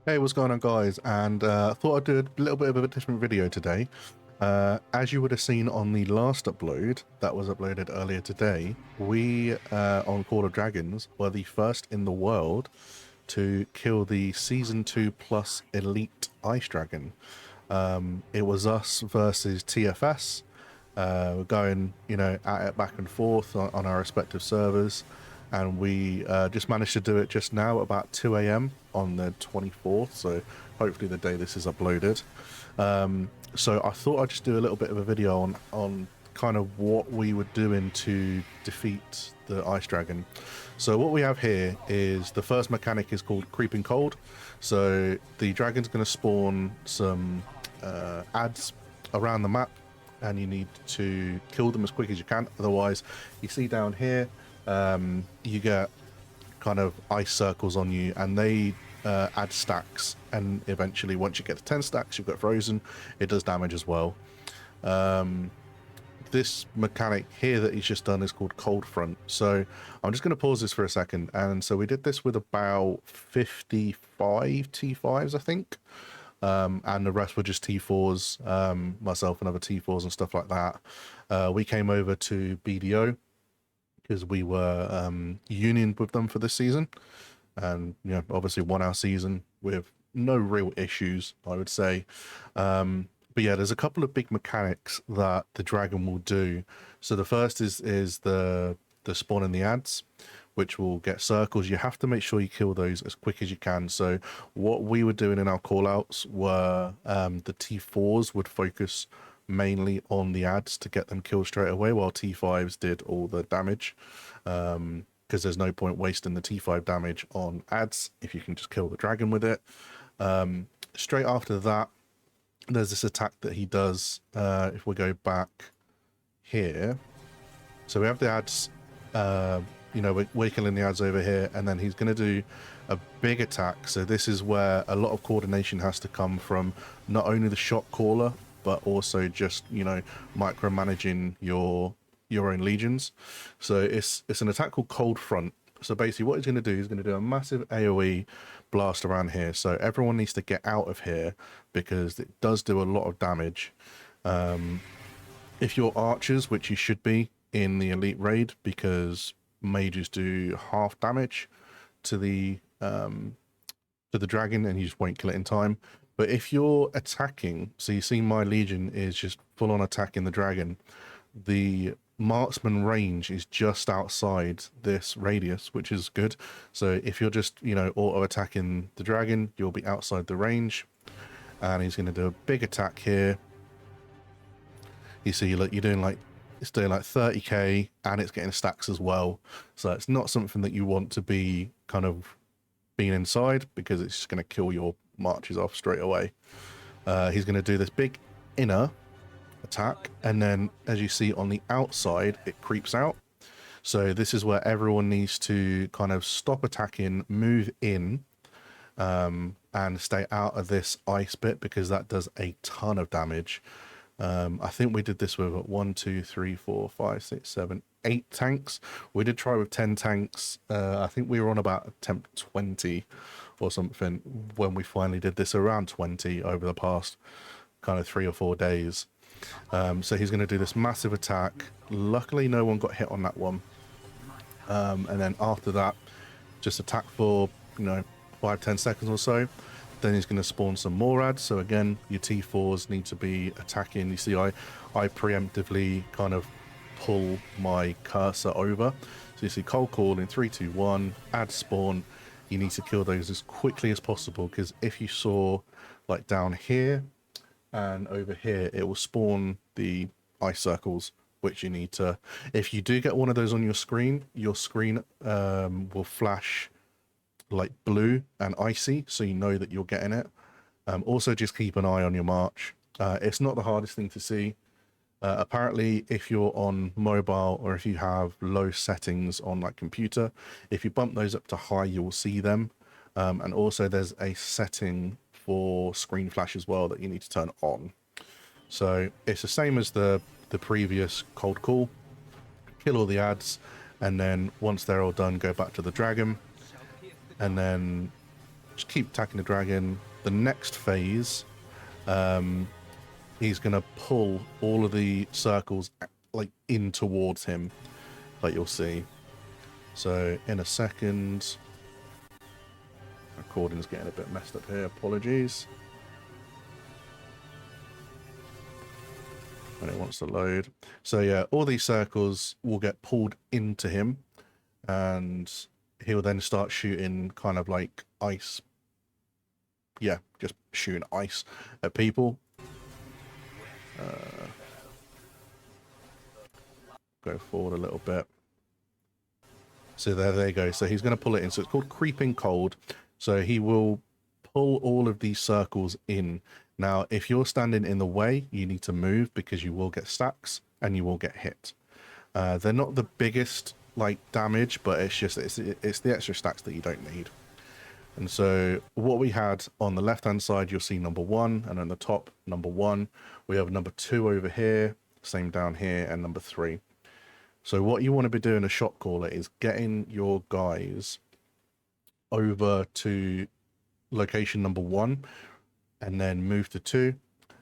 Hey, what's going on, guys? And thought I'd do a little bit of a different video today. As you would have seen on the last upload that was uploaded earlier today, we on Call of Dragons were the first in the world to kill the Season 2 Plus Elite Ice Dragon. It was us versus TFS, going, at it back and forth on our respective servers, and we just managed to do it just now about 2 a.m. on the 24th, so hopefully the day this is uploaded. So I thought I'd just do a little bit of a video on kind of what we were doing to defeat the ice dragon. So what we have here is the first mechanic is called creeping cold. So the dragon's going to spawn some ads around the map, and you need to kill them as quick as you can. Otherwise, you see down here, you get kind of ice circles on you, and they add stacks, and eventually once you get to 10 stacks you've got frozen. It does damage as well. This mechanic here that he's just done is called cold front. So I'm just going to pause this for a second. And so we did this with about 55 T5s, I think, and the rest were just T4s, myself and other T4s and stuff like that. We came over to BDO because we were unioned with them for this season, and obviously won our season with no real issues, I would say. But yeah, there's a couple of big mechanics that the dragon will do. So the first is the spawn in the ads, which will get circles. You have to make sure you kill those as quick as you can. So what we were doing in our callouts were the T4s would focus mainly on the ads to get them killed straight away, while T5s did all the damage, because there's no point wasting the T5 damage on ads if you can just kill the dragon with it. Straight after that, there's this attack that he does. If we go back here, so we have the ads, we're killing the ads over here, and then he's going to do a big attack. So this is where a lot of coordination has to come from, not only the shot caller but also just micromanaging your own legions. So it's an attack called Cold Front. So basically what he's going to do is going to do a massive AoE blast around here. So everyone needs to get out of here because it does do a lot of damage. If you're archers, which you should be in the elite raid, because mages do half damage to the dragon and you just won't kill it in time. But if you're attacking, so you see my legion is just full on attacking the dragon, the marksman range is just outside this radius, which is good. So if you're just auto attacking the dragon, you'll be outside the range. And he's going to do a big attack here. You see, look, it's doing like 30k, and it's getting stacks as well. So it's not something that you want to be kind of being inside, because it's just going to kill your marches off straight away. He's going to do this big inner attack, and then as you see on the outside, it creeps out. So this is where everyone needs to kind of stop attacking, move in, and stay out of this ice bit, because that does a ton of damage. I think we did this with 1, 2, 3, 4, 5, 6, 7, 8 tanks. We did try with 10 tanks. I think we were on about attempt 20 or something when we finally did this, around 20 over the past kind of 3 or 4 days. So he's going to do this massive attack. Luckily no one got hit on that one. And then after that, just attack for 5-10 seconds or so. Then he's going to spawn some more ads. So again, your T4s need to be attacking. You see, I preemptively kind of pull my cursor over. So you see cold call in 3, 2, 1, add spawn. You need to kill those as quickly as possible, because if you saw like down here and over here, it will spawn the ice circles, which you need to, if you do get one of those on your screen will flash like blue and icy, so you know that you're getting it. Also just keep an eye on your march. It's not the hardest thing to see. Apparently if you're on mobile, or if you have low settings on like computer, if you bump those up to high, you'll see them. And also there's a setting for screen flash as well that you need to turn on. So it's the same as the previous cold call. Kill all the ads, and then once they're all done, go back to the dragon, and then just keep attacking the dragon. The next phase, he's going to pull all of the circles like in towards him, like you'll see. So in a second, recording's getting a bit messed up here, apologies. When it wants to load. So yeah, all these circles will get pulled into him, and he'll then start shooting kind of like ice. Yeah, just shooting ice at people. Go forward a little bit. So there you go. So he's going to pull it in. So it's called Creeping Cold. So he will pull all of these circles in. Now, if you're standing in the way, you need to move because you will get stacks and you will get hit. They're not the biggest like damage, but it's just it's the extra stacks that you don't need. And so what we had on the left hand side, you'll see number 1, and on the top number 1. We have number 2 over here, same down here, and number 3. So what you want to be doing as shot caller is getting your guys over to location number 1, and then move to 2,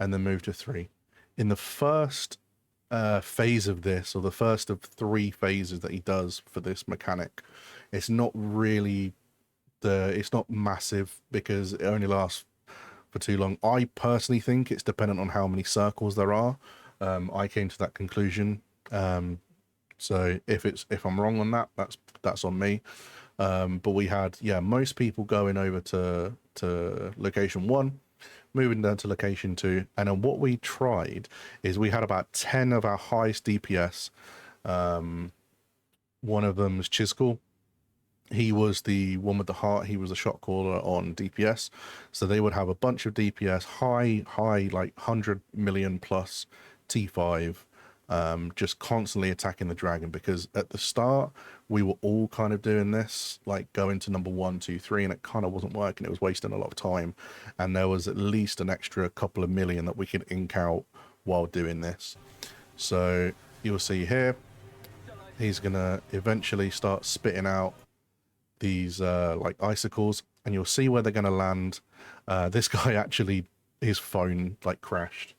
and then move to 3. In the first phase of this, or the first of 3 phases that he does for this mechanic, it's not really it's not massive because it only lasts for too long. I personally think it's dependent on how many circles there are. I came to that conclusion. So if I'm wrong on that, that's on me. But we had, yeah, most people going over to location 1, moving down to location 2, and then what we tried is we had about 10 of our highest DPS. One of them was Chisel. He was the one with the heart. He was a shot caller on DPS. So they would have a bunch of DPS, high, like 100 million plus T5, just constantly attacking the dragon, because at the start we were all kind of doing this, like going to number 1, 2, 3, and it kind of wasn't working. It was wasting a lot of time, and there was at least an extra couple of million that we could ink out while doing this. So you'll see here, he's gonna eventually start spitting out these like icicles, and you'll see where they're going to land. This guy actually, his phone like crashed,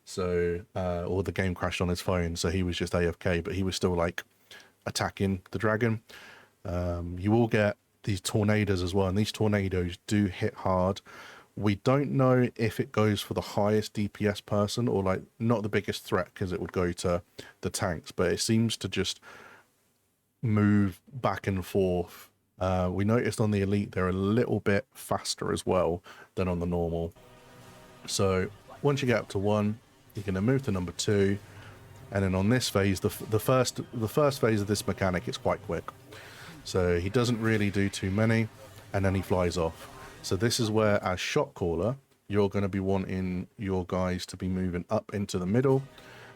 so or the game crashed on his phone, so he was just AFK, but he was still like attacking the dragon. You will get these tornadoes as well, and these tornadoes do hit hard. We don't know if it goes for the highest DPS person or like not the biggest threat, because it would go to the tanks, but it seems to just move back and forth. We noticed on the elite they're a little bit faster as well than on the normal. So once you get up to 1, you're going to move to number 2, and then on this phase, the first phase of this mechanic, it's quite quick. So he doesn't really do too many, and then he flies off. So this is where, as shot caller, you're going to be wanting your guys to be moving up into the middle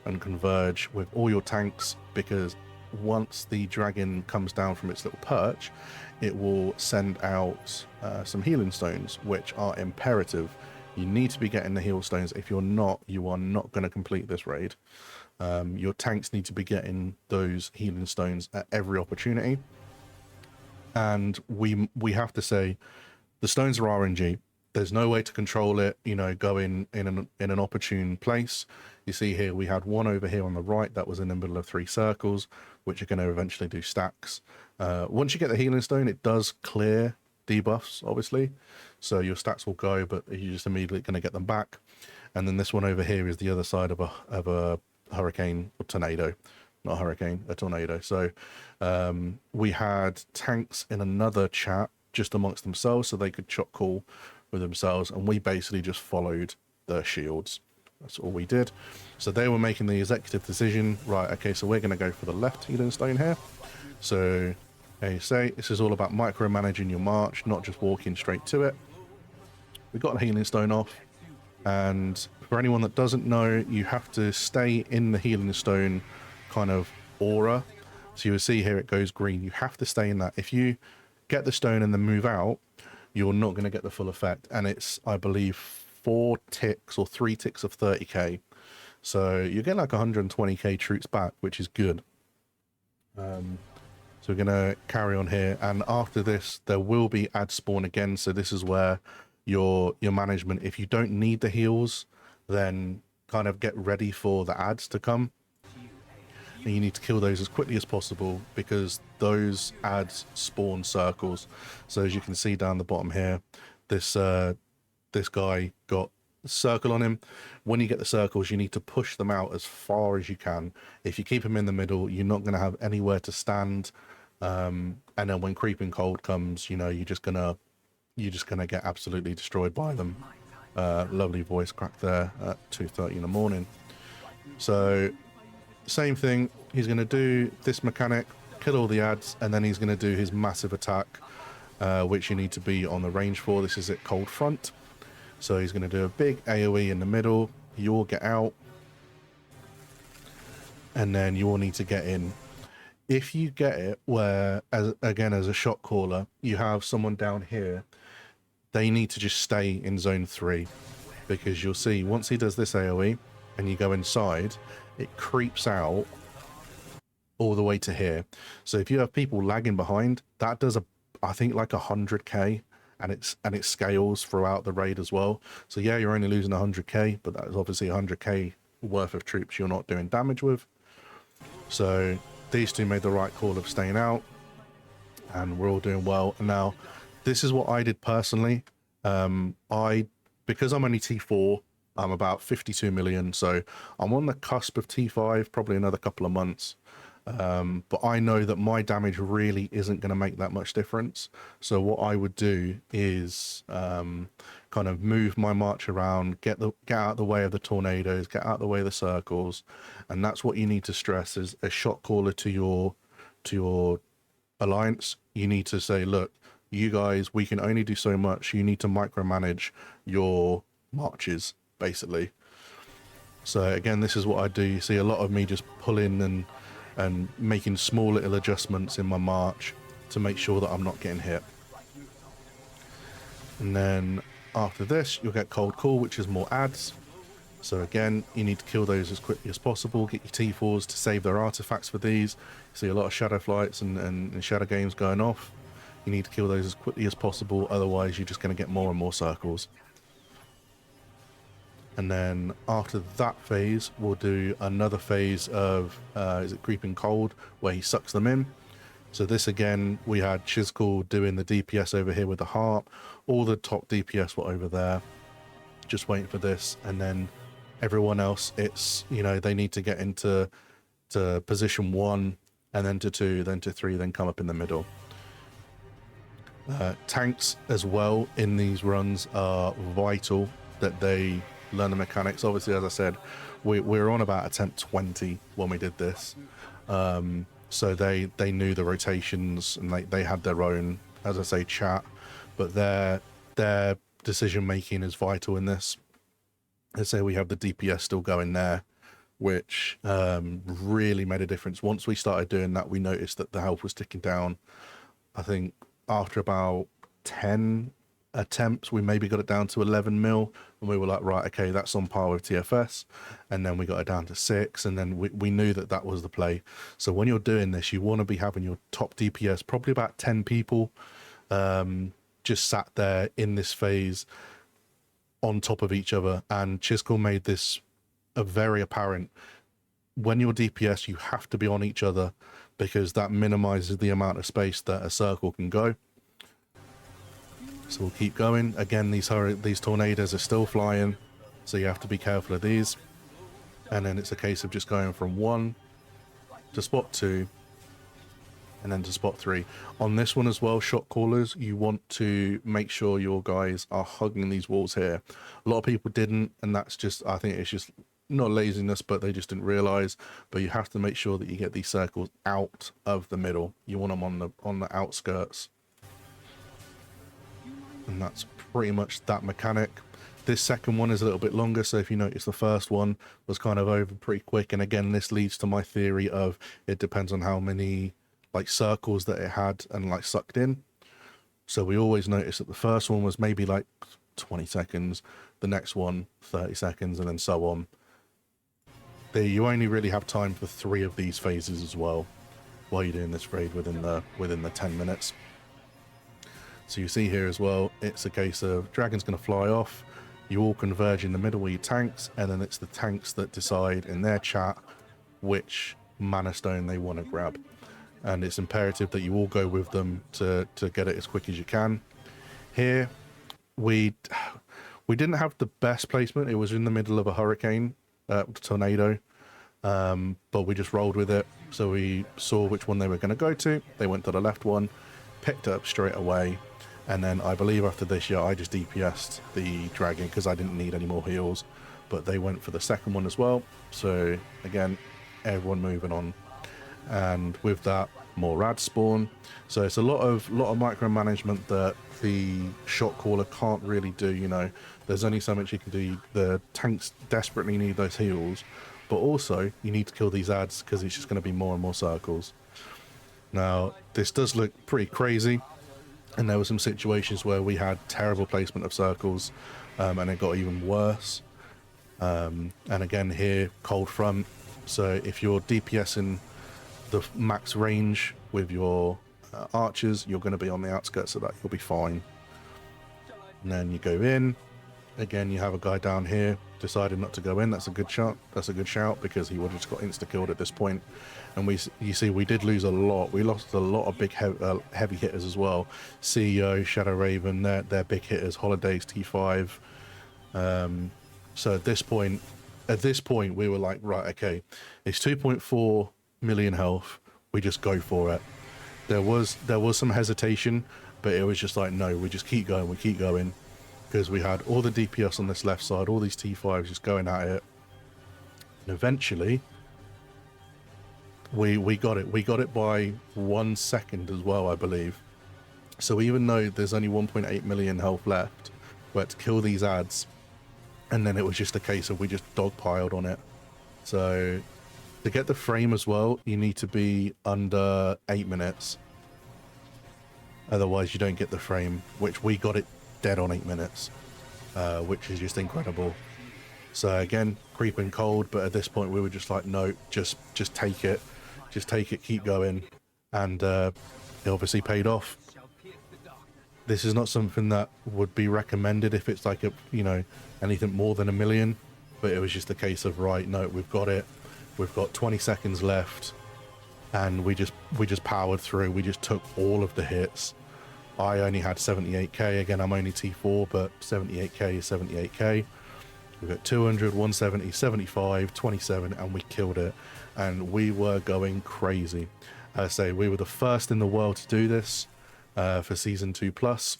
and converge with all your tanks, because once the dragon comes down from its little perch, it will send out some healing stones, which are imperative. You need to be getting the heal stones. If you're not, you are not going to complete this raid. Your tanks need to be getting those healing stones at every opportunity. And we have to say, the stones are RNG. There's no way to control it, you know, go in an opportune place. You see here, we had one over here on the right that was in the middle of 3 circles, which are going to eventually do stacks. Once you get the healing stone, it does clear debuffs, obviously. So your stats will go, but you're just immediately going to get them back. And then this one over here is the other side of a hurricane or tornado. Not a hurricane, a tornado. So we had tanks in another chat just amongst themselves, so they could shot call with themselves, and we basically just followed their shields. That's all we did. So they were making the executive decision, right, okay, so we're going to go for the left healing stone here. So they say this is all about micromanaging your march, not just walking straight to it. We got the healing stone off, and for anyone that doesn't know, you have to stay in the healing stone kind of aura. So you'll see here it goes green. You have to stay in that. If you get the stone and then move out, you're not going to get the full effect. And it's, I believe, 4 ticks or 3 ticks of 30k. So you get like 120k troops back, which is good. So So we're going to carry on here, and after this there will be add spawn again. So this is where your management, if you don't need the heals, then kind of get ready for the ads to come, and you need to kill those as quickly as possible because those ads spawn circles. So as you can see down the bottom here, this guy got a circle on him. When you get the circles, you need to push them out as far as you can. If you keep them in the middle, you're not going to have anywhere to stand, and then when creeping cold comes, you know, you're just gonna get absolutely destroyed by them. Lovely voice crack there at 2:30 in the morning. So same thing, he's going to do this mechanic, kill all the ads, and then he's going to do his massive attack, which you need to be on the range for. This is at cold front. So he's going to do a big AoE in the middle. You all get out, and then you all need to get in. If you get it where, as a shot caller, you have someone down here, they need to just stay in zone 3, because you'll see once he does this AoE and you go inside, it creeps out all the way to here. So if you have people lagging behind, that does I think like 100k, and it scales throughout the raid as well. So yeah, you're only losing 100k, but that is obviously 100k worth of troops you're not doing damage with. So these two made the right call of staying out, and we're all doing well. And now this is what I did personally. Because I'm only T4, I'm about 52 million, so I'm on the cusp of T5, probably another couple of months. But I know that my damage really isn't going to make that much difference. So what I would do is kind of move my march around, get out of the way of the tornadoes, get out of the way of the circles, and that's what you need to stress as a shot caller to your alliance. You need to say, look, you guys, we can only do so much. You need to micromanage your marches, basically. So again, this is what I do. You see a lot of me just pulling and making small little adjustments in my march to make sure that I'm not getting hit. And then after this, you'll get cold call, which is more ads. So again, you need to kill those as quickly as possible. Get your T4s to save their artifacts for these. You see a lot of shadow flights and shadow games going off. You need to kill those as quickly as possible, otherwise you're just going to get more and more circles. And then after that phase, we'll do another phase of is it creeping cold, where he sucks them in. So this again, we had Chiskel doing the DPS over here with the harp. All the top DPS were over there, just waiting for this. And then everyone else, it's, you know, they need to get into position 1, and then to 2, then to 3, then come up in the middle. Tanks as well in these runs are vital that they learn the mechanics. Obviously, as I said, we're on about attempt 20 when we did this, so they knew the rotations, and they had their own, as I say, chat, but their decision making is vital in this. Let's say we have the DPS still going there, which really made a difference. Once we started doing that, we noticed that the health was ticking down. I think after about 10 attempts, we maybe got it down to 11 mil, and we were like, right, okay, that's on par with TFS. And then we got it down to 6, and then we knew that was the play. So when you're doing this, you want to be having your top DPS, probably about 10 people, just sat there in this phase on top of each other. And Chiskel made this very apparent. When you're DPS, you have to be on each other, because that minimizes the amount of space that a circle can go. So we'll keep going. Again, these tornadoes are still flying, so you have to be careful of these. And then it's a case of just going from 1 to spot 2, and then to spot 3. On this one as well, shot callers, you want to make sure your guys are hugging these walls here. A lot of people didn't, and that's just, I think it's just not laziness, but they just didn't realize. But you have to make sure that you get these circles out of the middle. You want them on the outskirts. And that's pretty much that mechanic. This second one is a little bit longer, so if you notice, the first one was kind of over pretty quick. And again, this leads to my theory of it depends on how many like circles that it had and like sucked in. So we always notice that the first one was maybe like 20 seconds, the next one 30 seconds, and then so on. You only really have time for 3 of these phases as well. while you're doing this raid within the 10 minutes. So you see here as well, it's a case of dragon's going to fly off, you all converge in the middle with your tanks, and then it's the tanks that decide in their chat which mana stone they want to grab, and it's imperative that you all go with them to get it as quick as you can. Here we didn't have the best placement. It was in the middle of a hurricane, tornado, but we just rolled with it. So we saw which one they were going to go to. They went to the left one, picked it up straight away, and then I believe after this, yeah, I just DPS'd the dragon because I didn't need any more heals, but they went for the second one as well. So again, everyone moving on, and with that, more rads spawn. So it's a lot of micromanagement that the shot caller can't really do. You know, there's only so much you can do. The tanks desperately need those heals, but also you need to kill these ads because it's just going to be more and more circles. Now this does look pretty crazy, and there were some situations where we had terrible placement of circles, and it got even worse. And again here, cold front. So if you're DPSing the max range with your archers, you're going to be on the outskirts of that. You'll be fine. And then you go in. Again, you have a guy down here decided not to go in. That's a good shot. That's a good shout because he would have just got insta-killed at this point. And you see, we did lose a lot. We lost a lot of big heavy hitters as well. CEO, Shadow Raven, they're big hitters. Holidays, T5. So at this point, we were like, right, okay, it's 2.4 million health. We just go for it. There was some hesitation, but it was just like, no, we just keep going. We keep going because we had all the DPS on this left side, all these T5s just going at it. And eventually, we got it. We got it by 1 second as well, I believe. So even though there's only 1.8 million health left, we had to kill these ads. And then it was just a case of we just dogpiled on it. So to get the frame as well, you need to be under 8 minutes. Otherwise, you don't get the frame, which we got it dead on 8 minutes, which is just incredible. So again, creeping cold, but at this point we were just like, no, just take it. Just take it, keep going. And it obviously paid off. This is not something that would be recommended if it's like anything more than 1 million, but it was just a case of, right, no, we've got it. We've got 20 seconds left, and we just powered through. We just took all of the hits. I only had 78k. Again, I'm only T4, but 78k is 78k. We've got 200, 170, 75, 27, and we killed it. And we were going crazy. I say we were the first in the world to do this for Season 2+.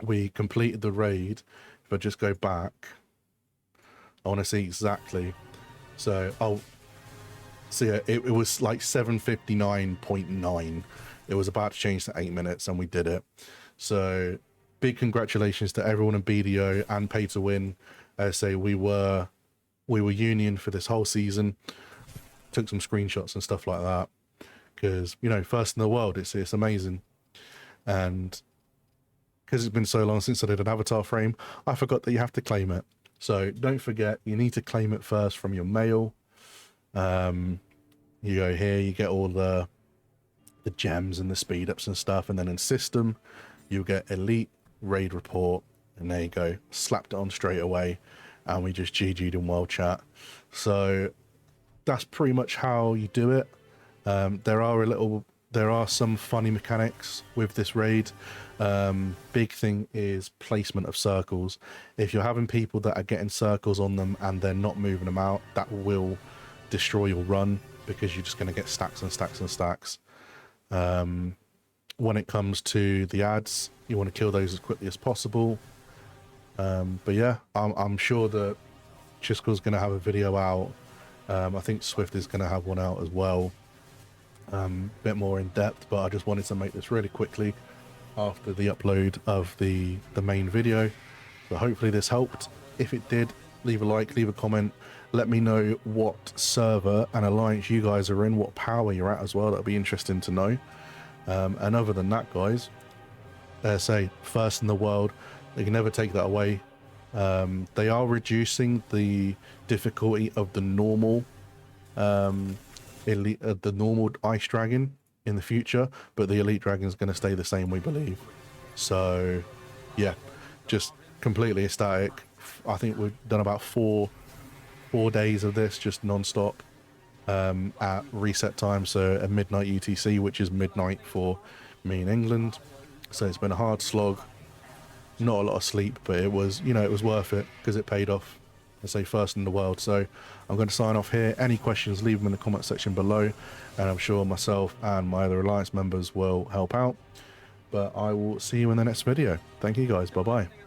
We completed the raid. If I just go back, I want to see exactly. So, it was like 7:59.9. It was about to change to 8 minutes, and we did it. So, big congratulations to everyone in BDO and Pay to Win. We were union for this whole season. Took some screenshots and stuff like that because first in the world. It's amazing, and because it's been so long since I did an avatar frame, I forgot that you have to claim it. So don't forget, you need to claim it first from your mail. You go here, you get all the gems and the speed ups and stuff, and then in system you get elite raid report, and there you go, slapped it on straight away, and we just GG'd in world chat. So that's pretty much how you do it. There are some funny mechanics with this raid. Big thing is placement of circles. If you're having people that are getting circles on them and they're not moving them out, that will destroy your run because you're just going to get stacks and stacks and stacks. When it comes to the ads, you want to kill those as quickly as possible. But yeah, I'm sure that Chisco's going to have a video out. I think Swift is going to have one out as well. Bit more in depth, but I just wanted to make this really quickly after the upload of the main video. So hopefully this helped. If it did, leave a like, leave a comment, let me know what server and alliance you guys are in, what power you're at as well. That'll be interesting to know. And other than that, guys, say first in the world, they can never take that away. They are reducing the difficulty of the normal elite, the normal ice dragon in the future, but the elite dragon is going to stay the same, we believe. So yeah, just completely ecstatic. I think we've done about four days of this just non-stop at reset time, so at midnight UTC, which is midnight for me in England. So it's been a hard slog, not a lot of sleep, but it was, you know, it was worth it because it paid off. I say first in the world. So I'm going to sign off here. Any questions, leave them in the comment section below, and I'm sure myself and my other Alliance members will help out. But I will see you in the next video. Thank you guys. Bye bye.